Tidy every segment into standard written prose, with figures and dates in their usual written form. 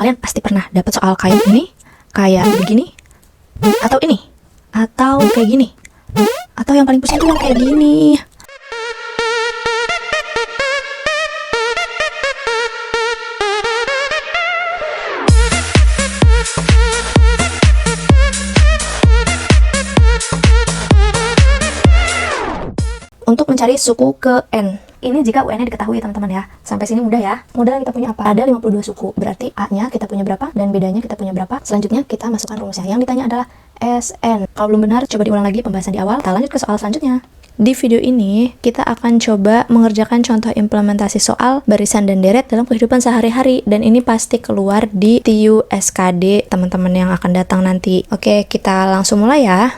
Kalian pasti pernah dapat soal kayak ini, kayak begini, atau ini, atau kayak gini, atau yang paling pusing tuh yang kayak gini. Untuk mencari suku ke N. Ini jika UN-nya diketahui teman-teman ya. Sampai sini mudah ya. Mudah kita punya apa? Ada 52 suku. Berarti A-nya kita punya berapa dan B-nya kita punya berapa. Selanjutnya kita masukkan rumusnya. Yang ditanya adalah SN. Kalau belum benar, coba diulang lagi pembahasan di awal. Kita lanjut ke soal selanjutnya. Di video ini, kita akan coba mengerjakan contoh implementasi soal barisan dan deret dalam kehidupan sehari-hari. Dan ini pasti keluar di TU SKD teman-teman yang akan datang nanti. Oke, kita langsung mulai ya.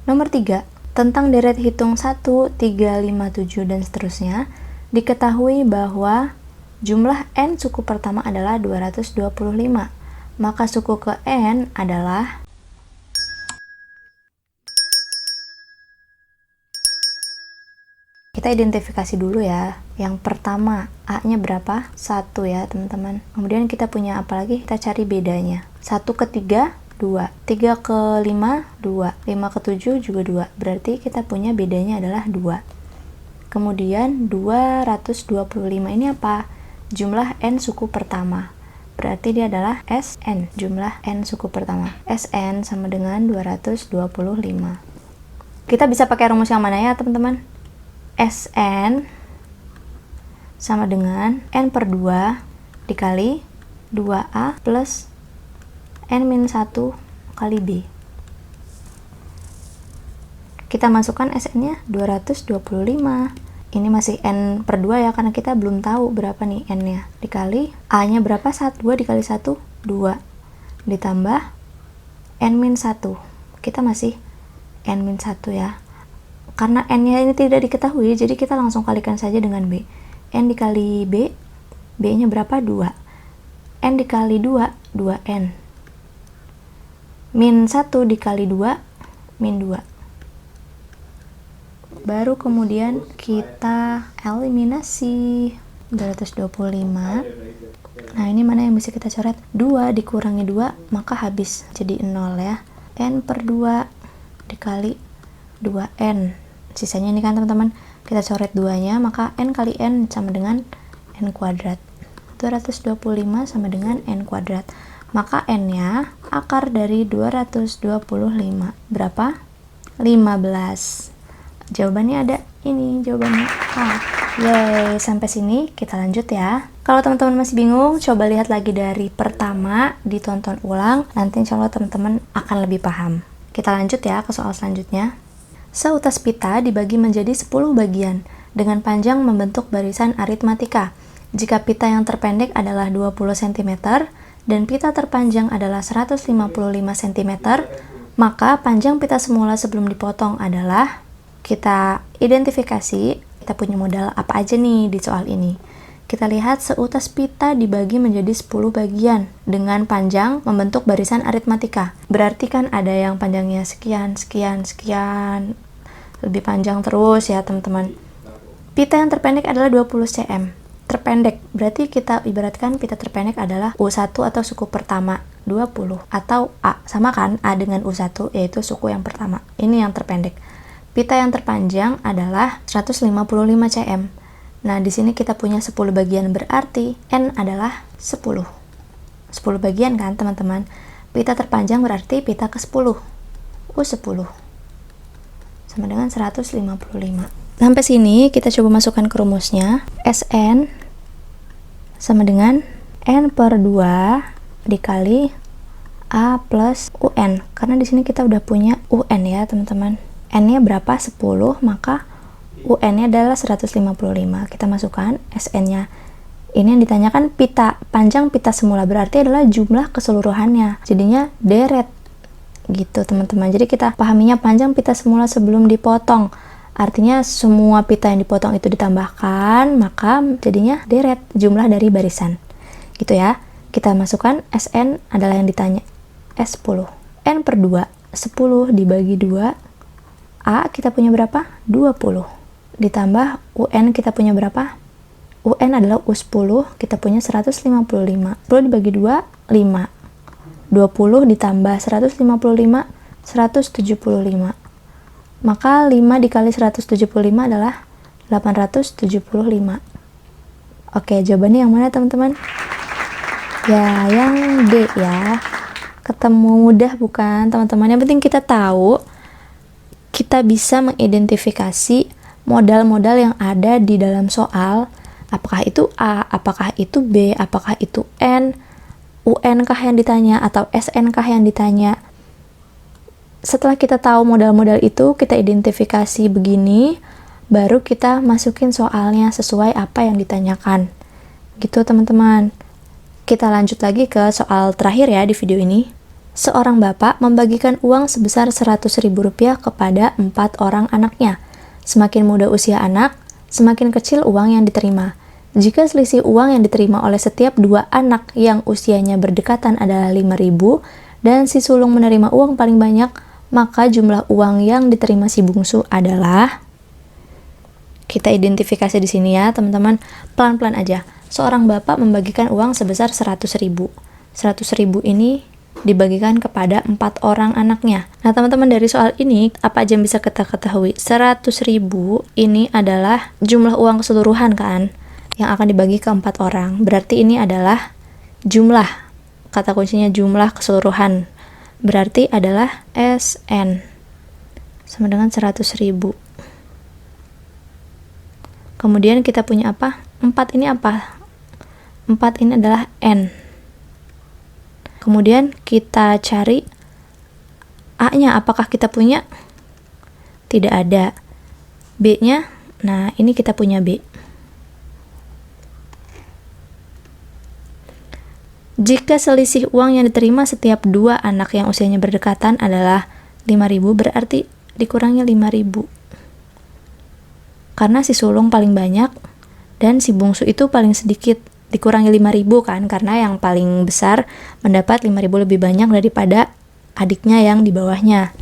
Nomor 3. Tentang deret hitung 1, 3, 5, 7, dan seterusnya, diketahui bahwa jumlah N suku pertama adalah 225. Maka suku ke N adalah... Kita identifikasi dulu ya. Yang pertama, A-nya berapa? 1 ya teman-teman. Kemudian kita punya apa lagi? Kita cari bedanya. 1 ke 3, 2. 3 ke 5, 2. 5 ke 7 juga 2. Berarti kita punya bedanya adalah 2. Kemudian 225 ini apa? Jumlah N suku pertama. Berarti dia adalah SN, jumlah N suku pertama. SN sama dengan 225. Kita bisa pakai rumus yang mana ya teman-teman? SN sama dengan N per 2 dikali 2A plus N-1 kali B. Kita masukkan SN-nya 225. Ini masih N per 2 ya, karena kita belum tahu berapa nih N-nya. Dikali A-nya berapa? 2 dikali 1, 2. Ditambah N-1. Kita masih N-1 ya. Karena N-nya ini tidak diketahui, jadi kita langsung kalikan saja dengan B. N dikali B, B-nya berapa? 2. N dikali 2, 2N. Min 1 dikali 2, min 2. Baru kemudian kita eliminasi 225. Nah, ini mana yang bisa kita coret? 2 dikurangi 2, maka habis. Jadi 0 ya. N per 2 dikali 2N. Sisanya ini kan teman-teman, kita coret 2-nya, maka N kali N sama dengan N kuadrat. 225 sama dengan N kuadrat. Maka N-nya akar dari 225. Berapa? 15. Jawabannya ada ini, jawabannya A. Yeay, sampai sini kita lanjut ya. Kalau teman-teman masih bingung, coba lihat lagi dari pertama, ditonton ulang. Nanti insya Allah teman-teman akan lebih paham. Kita lanjut ya ke soal selanjutnya. Seutas pita dibagi menjadi 10 bagian dengan panjang membentuk barisan aritmatika. Jika pita yang terpendek adalah 20 cm, dan pita terpanjang adalah 155 cm, maka panjang pita semula sebelum dipotong adalah, kita identifikasi, kita punya modal apa aja nih di soal ini. Kita lihat seutas pita dibagi menjadi 10 bagian dengan panjang membentuk barisan aritmatika. Berarti kan ada yang panjangnya sekian, sekian, sekian, lebih panjang terus ya teman-teman. Pita yang terpendek adalah 20 cm. Terpendek, berarti kita ibaratkan pita terpendek adalah U1 atau suku pertama 20, atau A, sama kan A dengan U1, yaitu suku yang pertama. Ini yang terpendek. Pita yang terpanjang adalah 155 cm. Nah, di sini kita punya 10 bagian, berarti N adalah 10. 10 bagian kan teman-teman. Pita terpanjang berarti pita ke-10. U10 sama dengan 155. Sampai sini kita coba masukkan ke rumusnya. SN sama dengan N per 2 dikali A plus UN. Karena di sini kita udah punya UN ya teman-teman. N-nya berapa? 10, maka UN-nya adalah 155. Kita masukkan SN-nya. Ini yang ditanyakan pita, panjang pita semula, berarti adalah jumlah keseluruhannya. Jadinya deret. Gitu teman-teman. Jadi kita pahaminya panjang pita semula sebelum dipotong. Artinya semua pita yang dipotong itu ditambahkan, maka jadinya deret, jumlah dari barisan. Gitu ya. Kita masukkan SN adalah yang ditanya. S10. N per 2. 10 dibagi 2. A kita punya berapa? 20. Ditambah UN kita punya berapa? UN adalah U10, kita punya 155. 10 dibagi 2, 5. 20 ditambah 155, 175. Maka 5 dikali 175 adalah 875. Oke, jawabannya yang mana teman-teman? Ya, yang D ya. Ketemu mudah bukan teman-teman? Yang penting kita tahu, kita bisa mengidentifikasi modal-modal yang ada di dalam soal. Apakah itu A, apakah itu B, apakah itu N, UN kah yang ditanya, atau SN kah yang ditanya. Setelah kita tahu modal-modal itu, kita identifikasi begini, baru kita masukin soalnya sesuai apa yang ditanyakan. Gitu teman-teman. Kita lanjut lagi ke soal terakhir ya di video ini. Seorang bapak membagikan uang sebesar Rp100.000 kepada 4 orang anaknya. Semakin muda usia anak, semakin kecil uang yang diterima. Jika selisih uang yang diterima oleh setiap 2 anak yang usianya berdekatan adalah Rp5.000 dan si sulung menerima uang paling banyak, maka jumlah uang yang diterima si bungsu adalah, kita identifikasi di sini ya teman-teman, pelan-pelan aja. Seorang bapak membagikan uang sebesar 100.000. 100.000 ini dibagikan kepada 4 orang anaknya. Nah teman-teman, dari soal ini apa aja yang bisa kita ketahui? 100.000 ini adalah jumlah uang keseluruhan kan, yang akan dibagi ke 4 orang. Berarti ini adalah jumlah, kata kuncinya jumlah keseluruhan. Berarti adalah SN sama dengan 100.000. Kemudian kita punya apa? 4 ini apa? 4 ini adalah N. Kemudian kita cari A-nya, apakah kita punya? Tidak ada. B-nya, nah ini kita punya B. Jika selisih uang yang diterima setiap 2 anak yang usianya berdekatan adalah 5.000, berarti dikurangi 5.000. Karena si sulung paling banyak dan si bungsu itu paling sedikit, dikurangi 5.000 kan, karena yang paling besar mendapat 5.000 lebih banyak daripada adiknya yang di bawahnya.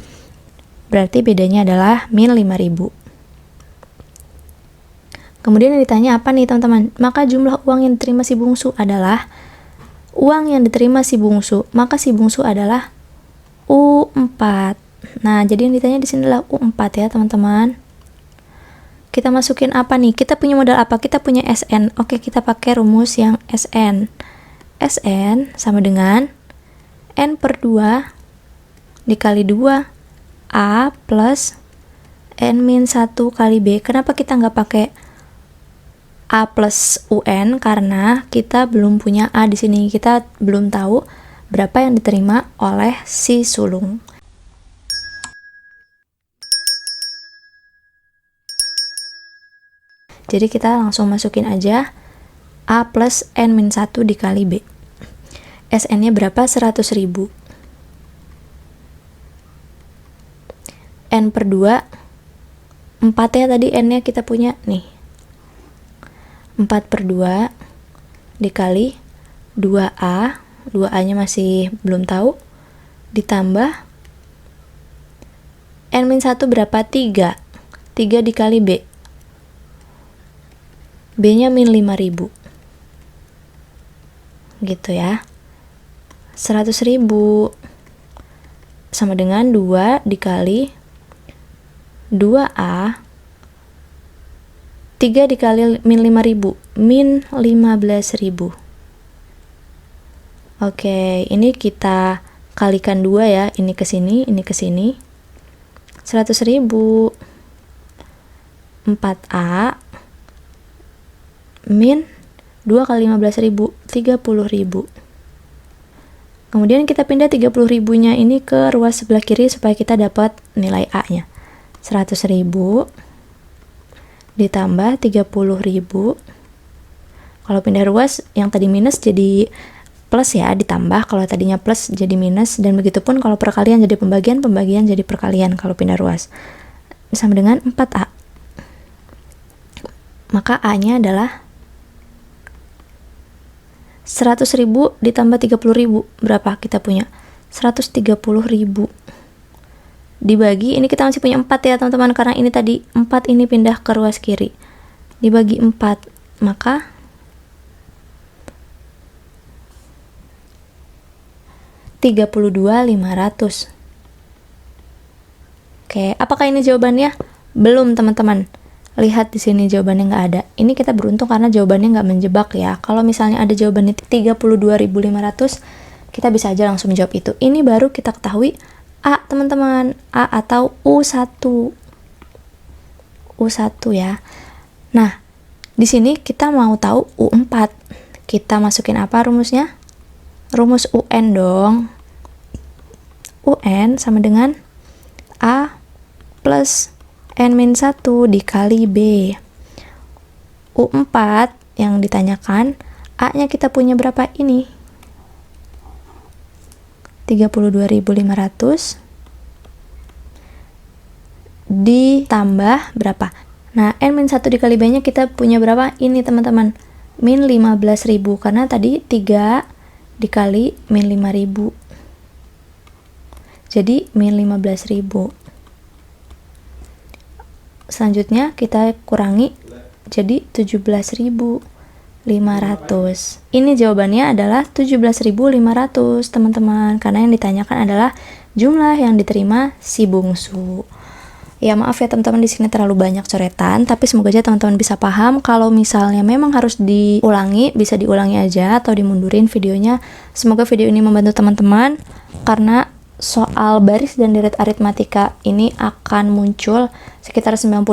Berarti bedanya adalah min 5.000. Kemudian yang ditanya apa nih teman-teman? Maka jumlah uang yang diterima si bungsu adalah, uang yang diterima si bungsu, maka si bungsu adalah U4. Nah, jadi yang ditanya di sini adalah U4 ya, teman-teman. Kita masukin apa nih? Kita punya modal apa? Kita punya SN. Oke, kita pakai rumus yang SN. SN sama dengan N/2 dikali 2A plus N-1 kali B. Kenapa kita nggak pakai A plus UN? Karena kita belum punya A di sini. Kita belum tahu berapa yang diterima oleh si sulung. Jadi kita langsung masukin aja A plus N-1 dikali B. SN-nya berapa? 100.000. N/2, 4 ya tadi N-nya kita punya nih. 4/2 dikali 2A, 2A-nya masih belum tahu, ditambah N-1 berapa? 3. 3 dikali B. B-nya min 5.000. Gitu ya. 100.000 sama dengan 2 dikali 2A, 3 dikali min 5.000, min 15.000. Oke, ini kita kalikan 2 ya, ini ke sini, ini ke sini. 100.000 4A min 2 kali 15.000, 30.000. Kemudian kita pindah 30.000-nya ini ke ruas sebelah kiri supaya kita dapat nilai A-nya. 100.000 ditambah 30.000. Kalau pindah ruas, yang tadi minus jadi plus ya, ditambah. Kalau tadinya plus jadi minus, dan begitupun kalau perkalian jadi pembagian, pembagian jadi perkalian kalau pindah ruas. Sama dengan 4A. Maka A-nya adalah 100.000 ditambah 30.000. Berapa kita punya? 130.000. Dibagi, ini kita masih punya 4 ya teman-teman, karena ini tadi 4 ini pindah ke ruas kiri. Dibagi 4. maka 32.500. Oke, apakah ini jawabannya? Belum, teman-teman. Lihat di sini jawabannya nggak ada. Ini kita beruntung karena jawabannya nggak menjebak ya. Kalau misalnya ada jawabannya 32.500, kita bisa aja langsung menjawab itu. Ini baru kita ketahui A, teman-teman. A atau U1. U1 ya. Nah, di sini kita mau tahu U4. Kita masukin apa rumusnya? Rumus UN dong. UN sama dengan A plus N-1 dikali B. U4 yang ditanyakan, A-nya kita punya berapa ini? 32.500 ditambah berapa? Nah, N-1 dikali B-nya kita punya berapa? Ini teman-teman, min 15.000, karena tadi 3 dikali min 5.000. Jadi, min 15.000. Selanjutnya kita kurangi jadi 17.500. Ini jawabannya adalah 17.500, teman-teman, karena yang ditanyakan adalah jumlah yang diterima si bungsu. Ya, maaf ya teman-teman, di sini terlalu banyak coretan, tapi semoga aja teman-teman bisa paham. Kalau misalnya memang harus diulangi, bisa diulangi aja atau dimundurin videonya. Semoga video ini membantu teman-teman, karena soal baris dan deret aritmatika ini akan muncul sekitar 99%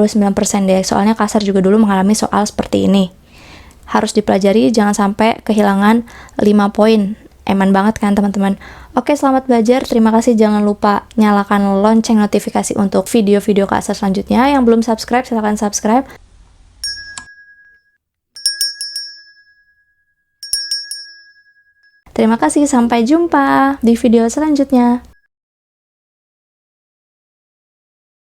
deh. Soalnya Kasar juga dulu mengalami soal seperti ini. Harus dipelajari, jangan sampai kehilangan 5 poin. Eman banget kan teman-teman. Oke, selamat belajar. Terima kasih. Jangan lupa nyalakan lonceng notifikasi untuk video-video Kasar selanjutnya. Yang belum subscribe, silahkan subscribe. Terima kasih. Sampai jumpa di video selanjutnya.